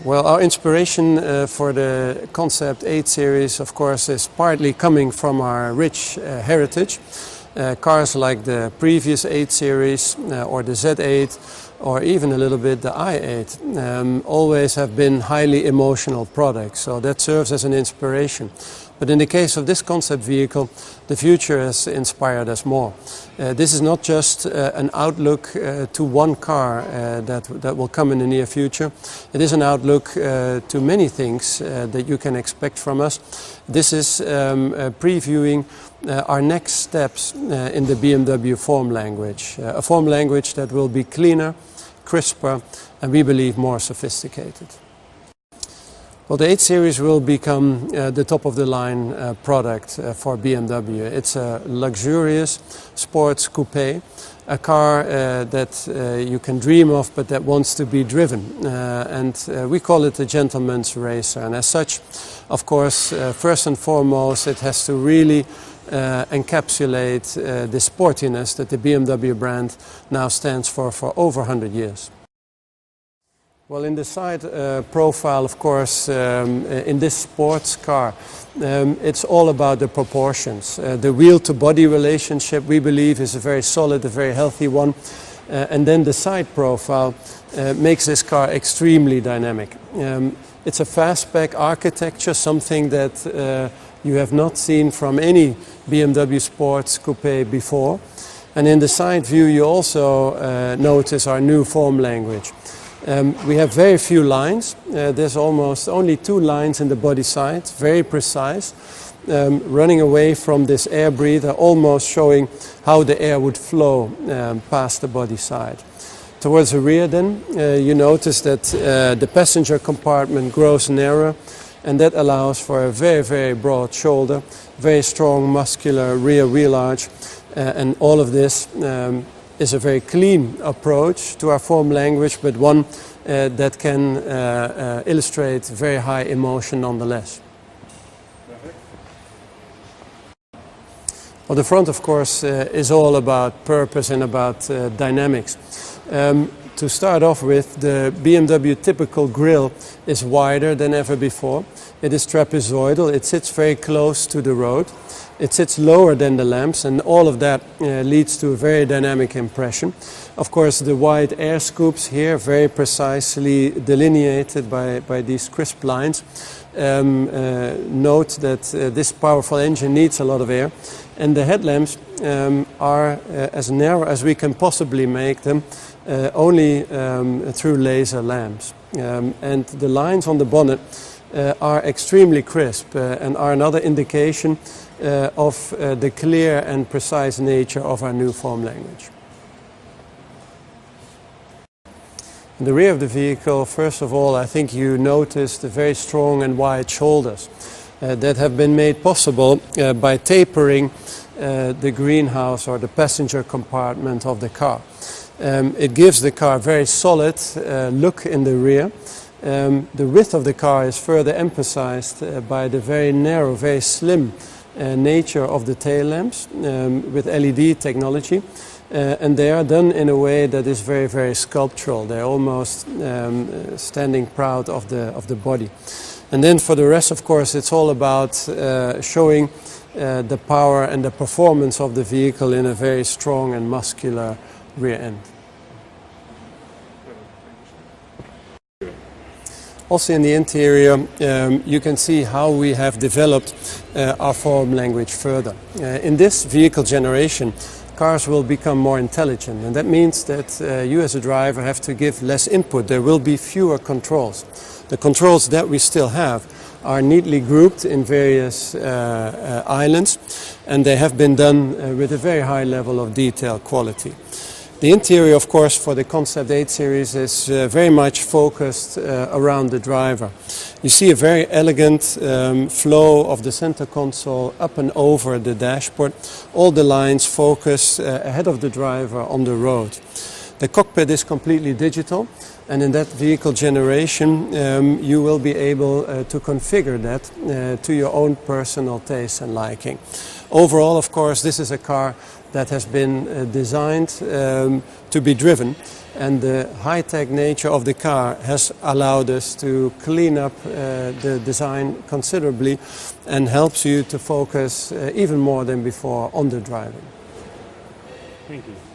Well, our inspiration for the Concept 8 series, of course, is partly coming from our rich heritage. Cars like the previous 8 series or the Z8 or even a little bit the i8 always have been highly emotional products, so that serves as an inspiration. But in the case of this concept vehicle, the future has inspired us more. This is not just an outlook to one car that will come in the near future. It is an outlook to many things that you can expect from us. This is previewing our next steps in the BMW form language. A form language that will be cleaner, crisper, and we believe more sophisticated. Well, the 8 Series will become the top-of-the-line product for BMW. It's a luxurious sports coupe, a car that you can dream of but that wants to be driven. We call it a gentleman's racer. And as such, of course, first and foremost, it has to really encapsulate the sportiness that the BMW brand now stands for over 100 years. Well, in the side profile, of course, in this sports car, it's all about the proportions. The wheel-to-body relationship, we believe, is a very solid, a very healthy one. And then the side profile makes this car extremely dynamic. It's a fastback architecture, something that you have not seen from any BMW sports coupe before. And in the side view, you also notice our new form language. We have very few lines. There's almost only 2 lines in the body side, very precise, running away from this air breather, almost showing how the air would flow past the body side. Towards the rear then, you notice that the passenger compartment grows narrower, and that allows for a very, very broad shoulder, very strong muscular rear wheel arch, and all of this is a very clean approach to our form language, but one that can illustrate very high emotion nonetheless. Well, the front, of course, is all about purpose and about dynamics. To start off with, the BMW typical grille is wider than ever before. It is trapezoidal, it sits very close to the road. It sits lower than the lamps, and all of that leads to a very dynamic impression. Of course, the wide air scoops here, very precisely delineated by these crisp lines, note that this powerful engine needs a lot of air. And the headlamps are as narrow as we can possibly make them, only through laser lamps. And the lines on the bonnet are extremely crisp and are another indication of the clear and precise nature of our new form language. In the rear of the vehicle, first of all, I think you notice the very strong and wide shoulders that have been made possible by tapering the greenhouse or the passenger compartment of the car. It gives the car a very solid look in the rear. The width of the car is further emphasized by the very narrow, very slim nature of the tail lamps with LED technology, and they are done in a way that is very, very sculptural. They're almost standing proud of the body. And then for the rest, of course, it's all about showing the power and the performance of the vehicle in a very strong and muscular rear end. Also in the interior, you can see how we have developed our form language further. In this vehicle generation, cars will become more intelligent, and that means that you as a driver have to give less input. There will be fewer controls. The controls that we still have are neatly grouped in various islands, and they have been done with a very high level of detail quality. The interior, of course, for the Concept 8 series is very much focused around the driver. You see a very elegant flow of the center console up and over the dashboard. All the lines focus ahead of the driver on the road. The cockpit is completely digital, and in that vehicle generation you will be able to configure that to your own personal taste and liking. Overall, of course, this is a car that has been designed to be driven, And the high-tech nature of the car has allowed us to clean up the design considerably and helps you to focus even more than before on the driving. Thank you.